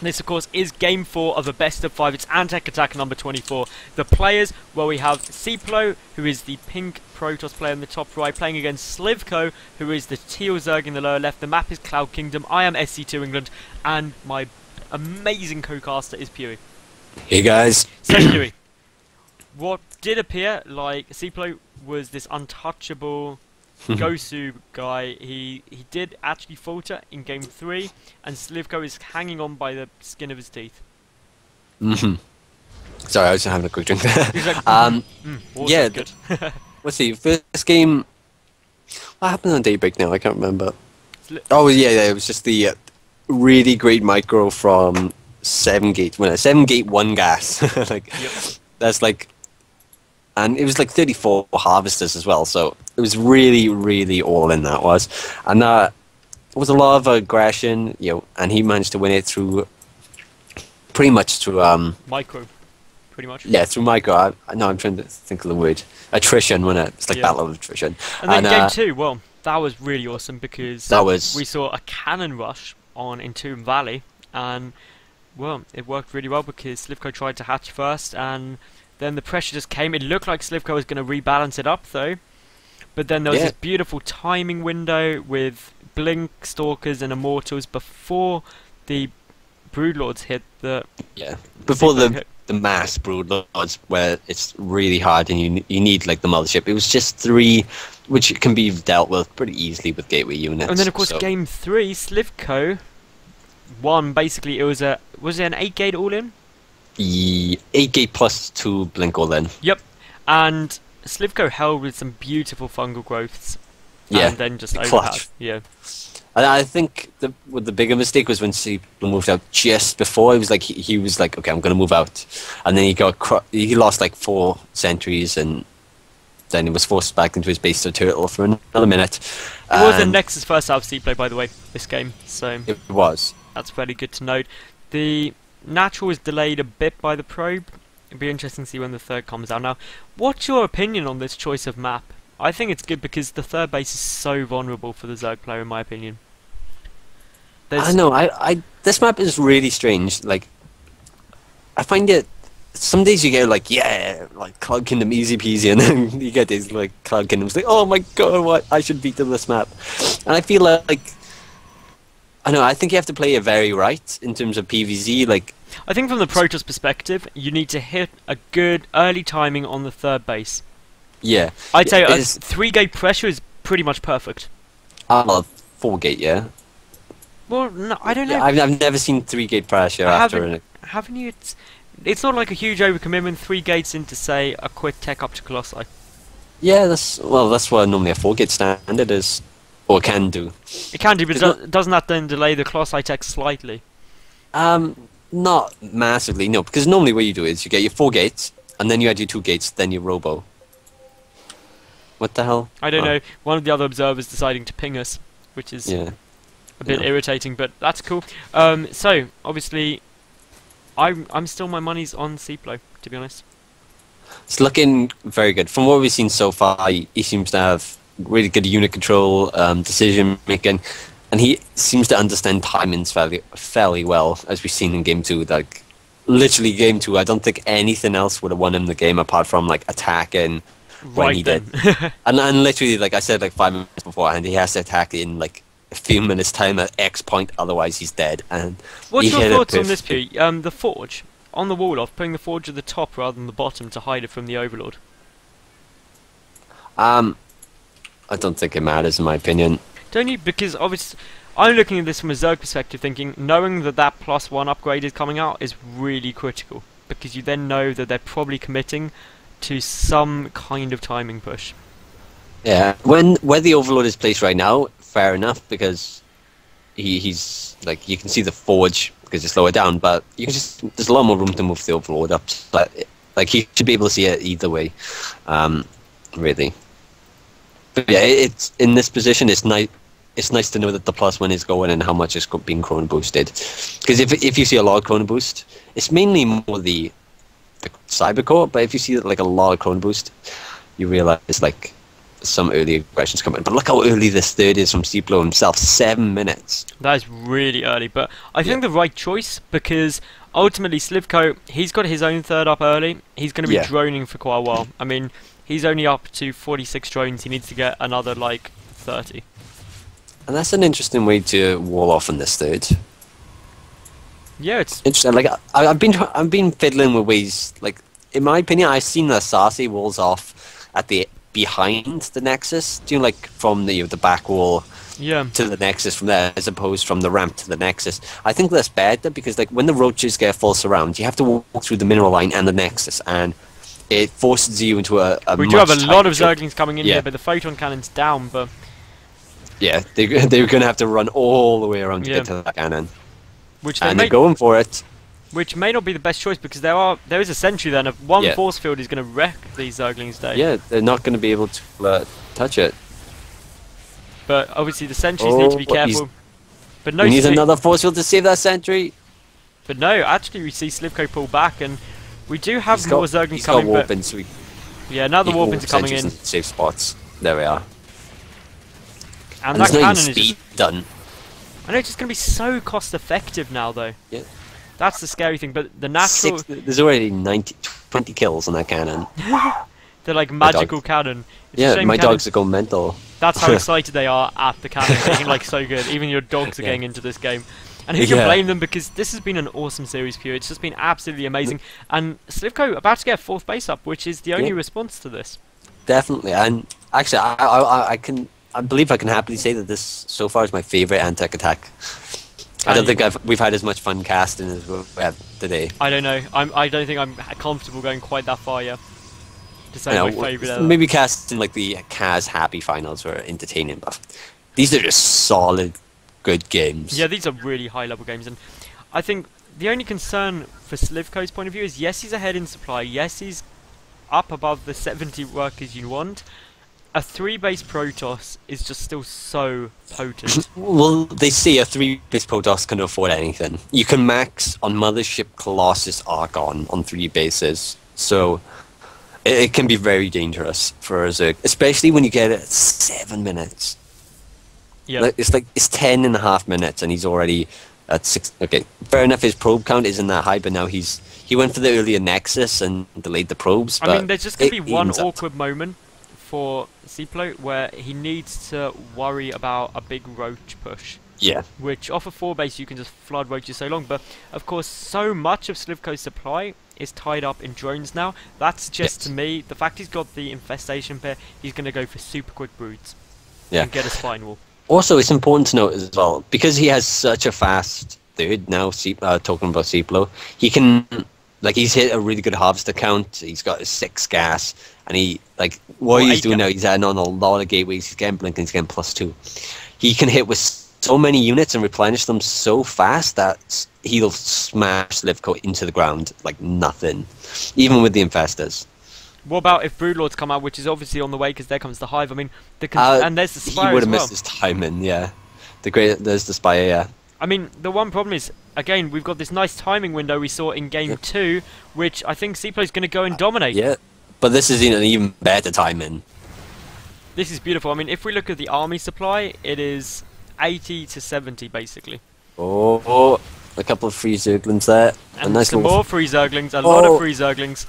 This, of course, is Game 4 of a best of 5. It's Antec Attack number 24. The players, well, we have Seiplo, who is the pink Protoss player in the top right, playing against Slicko, who is the teal Zerg in the lower left. The map is Cloud Kingdom. I am SC2 England, and my amazing co-caster is Pewee. Hey guys. So, Pewee, what did appear like Seiplo was this untouchable Gosu guy. He did actually falter in Game 3, and Slicko is hanging on by the skin of his teeth. Sorry, I was just having a quick drink there. He's like, yeah, good. let's see. First game, what happened on Daybreak now? I can't remember. Oh yeah, it was just the really great micro from 7-gate. When 7-gate 1 gas, like that's like, and it was like 34 harvesters as well. So it was really, really all in that was, and it was a lot of aggression, and he managed to win it through, pretty much through micro, pretty much. Yeah, through micro. No, I'm trying to think of the word. Attrition, wasn't it? It's like battle of attrition. And then Game 2, well, that was really awesome because we saw a cannon rush on Entomb Valley, and well, it worked really well because Slicko tried to hatch first, and then the pressure just came. It looked like Slicko was going to rebalance it up though, but then there was this beautiful timing window with Blink, Stalkers, and Immortals before the Broodlords hit the before the mass Broodlords, where it's really hard and you need like the mothership. It was just 3, which can be dealt with pretty easily with gateway units. And then of course Game 3, Slicko won. Basically, it was it an 8-gate all-in? 8-gate plus 2 blink all-in. Yep, and Slicko held with some beautiful fungal growths. Yeah, and then just overpowered. Yeah. And I think the bigger mistake was when Seiplo moved out just before. He was like, okay, I'm going to move out, and then he lost like 4 sentries, and then he was forced back into his base to turtle for another minute. It was the Nexus first out of Seiplo, by the way, this game. So it was. That's very good to note. The natural was delayed a bit by the probe. It'd be interesting to see when the third comes out. Now, what's your opinion on this choice of map? I think it's good because the third base is so vulnerable for the Zerg player, in my opinion. I know. This map is really strange. Like, I find it. Some days you get like, like Cloud Kingdom easy peasy, and then you get these like Cloud Kingdoms like, oh my god, what? I should beat them this map. And I feel like, I know. I think you have to play it very right in terms of PvZ. Like, I think from the Protoss perspective, you need to hit a good early timing on the third base. Yeah, I'd say a 3-gate pressure is pretty much perfect. 4-gate, yeah. Well, no, I don't know. I've never seen 3-gate pressure after. Haven't you? It's not like a huge overcommitment. 3 gates into, say, a quick tech up to Colossi. Yeah, that's what normally a 4-gate standard is, or can do. It can do, but doesn't that then delay the Colossi tech slightly? Not massively, no. Because normally what you do is you get your 4 gates, and then you add your 2 gates, then your robo. What the hell? I don't know. One of the other observers deciding to ping us, which is a bit irritating, but that's cool. So obviously, I'm still my money's on Seiplo, to be honest. It's looking very good. From what we've seen so far, he seems to have really good unit control, decision making, and he seems to understand timings fairly well, as we've seen in Game 2. Like, literally Game 2, I don't think anything else would have won him the game apart from like attacking when he did. and literally, like I said, like 5 minutes beforehand, he has to attack in like a few minutes time at X point, otherwise he's dead. And what's your thoughts on this, Pewee? The forge on the wall off, putting the forge at the top rather than the bottom to hide it from the Overlord. I don't think it matters in my opinion. Don't you? Because obviously, I'm looking at this from a Zerg perspective, thinking knowing that +1 upgrade is coming out is really critical, because you then know that they're probably committing to some kind of timing push. Yeah, where the Overlord is placed right now, fair enough, because he's like, you can see the forge because it's lower down, but you can there's a lot more room to move the Overlord up. But like, he should be able to see it either way, really. But yeah, it's in this position. It's nice. It's nice to know that the +1 is going and how much is being chrono boosted. Because if you see a lot of chrono boost, it's mainly more the Cybercore. But if you see like a lot of chrono boost, you realize like some early aggressions coming. But look how early this third is from Seiplo himself. 7 minutes. That is really early, but I think the right choice, because ultimately Slicko, he's got his own third up early. He's going to be droning for quite a while. I mean, he's only up to 46 drones. He needs to get another like 30. And that's an interesting way to wall off in this third. Yeah, it's interesting. Like I've been fiddling with ways. Like in my opinion, I've seen the Sase walls off at the behind the Nexus. Do you know, like from the back wall to the Nexus from there, as opposed from the ramp to the Nexus? I think that's better because like when the roaches get full surround, you have to walk through the mineral line and the Nexus, and it forces you into a we do have a lot of Zerglings coming in here, but the photon cannon's down. But yeah, they're going to have to run all the way around to get to that cannon. Which they're going for it. Which may not be the best choice because there is a sentry then. If one force field is going to wreck these Zerglings' day. Yeah, they're not going to be able to touch it. But obviously the sentries need to be careful. But no, we need another force field to save that sentry. But no, actually we see Slicko pull back, and we do have more Zerglings coming. Yeah, now the Warpins are coming in. Safe spots. There we are. And that cannon is just done. I know it's just going to be so cost effective now, though. Yeah. That's the scary thing, but the natural... There's already 20 kills on that cannon. They're like magical cannon. It's my dogs are going mental. That's how excited they are at the cannon. They're like so good. Even your dogs are getting into this game. And who can blame them, because this has been an awesome series for you. It's just been absolutely amazing. And Slicko about to get a 4th base up, which is the only response to this. Definitely. And actually, I believe I can happily say that this so far is my favourite Antec attack. I don't think we've had as much fun casting as we have today. I don't know. I don't think I'm comfortable going quite that far yet. To say my favourite ever. Maybe casting like the Kaz Happy finals were entertaining, but these are just solid, good games. Yeah, these are really high level games, and I think the only concern for Slicko's point of view is yes, he's ahead in supply. Yes, he's up above the 70 workers you want. A 3-base Protoss is just still so potent. Well, they say a 3-base Protoss can afford anything. You can max on Mothership Colossus Archon on 3 bases, so it can be very dangerous for a Zerg, especially when you get it at 7 minutes. Yeah, it's 10.5 minutes, and he's already at 6. Okay, fair enough. His probe count isn't that high, but now he went for the earlier Nexus and delayed the probes. I mean, there's just gonna be one awkward moment for Seiplo where he needs to worry about a big roach push. Yeah. Which off a 4 base you can just flood roaches so long, but of course so much of Slicko's supply is tied up in drones now. That suggests to me the fact he's got the infestation pair, he's going to go for super quick broods and get a spine wall. Also, it's important to note as well, because he has such a fast third now, talking about Seiplo, he can, like, he's hit a really good harvester count, he's got a 6 gas, and he, like, what he's doing now, he's adding on a lot of gateways, he's getting blink and he's getting +2. He can hit with so many units and replenish them so fast that he'll smash Slicko into the ground like nothing, even with the infestors. What about if Broodlords come out, which is obviously on the way because there comes the Hive? I mean, and there's the Spire. He would have missed his timing, yeah. There's the Spire, yeah. I mean, the one problem is, again, we've got this nice timing window we saw in Game 2, which I think Seiplo's going to go and dominate. Yeah, but this is an even better timing. This is beautiful. I mean, if we look at the army supply, it is 80 to 70, basically. Oh, a couple of free Zerglings there. And nice some more free Zerglings, a lot of free Zerglings.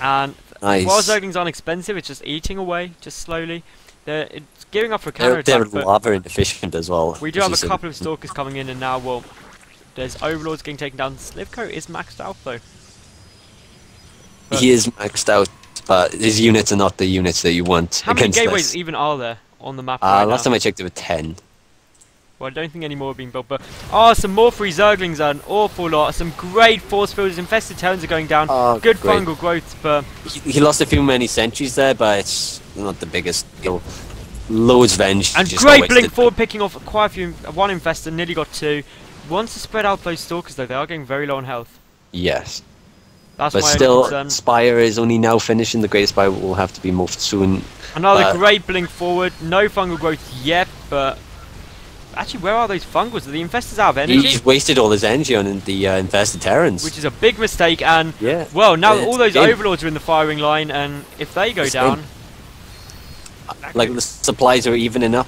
And while Zerglings aren't expensive, it's just eating away, just slowly. It's gearing up for a counter-attack. They're lava inefficient as well. We do have a couple of Stalkers coming in, and now, well, there's Overlords getting taken down. Slicko is maxed out, though. He is maxed out, but his units are not the units that you want. How many gateways even are there on the map right last time I checked, there were 10. Well, I don't think any more have been built, but some more free Zerglings are an awful lot. Some great force fields, infested towns are going down. Good fungal growth, but he lost a few many sentries there, but it's not the biggest deal. Loads of Venge. And great blink forward, picking off quite a few. One infested, nearly got 2. Wants to spread out those Stalkers though. They are getting very low on health. Yes. That's but my still, concern. Spire is only now finishing. The Great Spire will have to be moved soon. Another great blink forward. No fungal growth yet, but actually, where are those fungals? Are the infestors out of energy? He's wasted all his energy on the infested Terrans. Which is a big mistake, and well, now all those Overlords are in the firing line, and if they go down... like the supplies are evening up,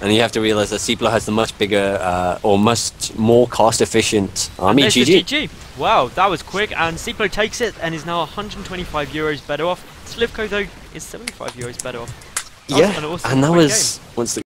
and you have to realize that Seiplo has the much bigger or much more cost-efficient army. GG. Wow, that was quick, and Seiplo takes it and is now 125 euros better off. Slicko though is 75 euros better off. That was an awesome and that was once the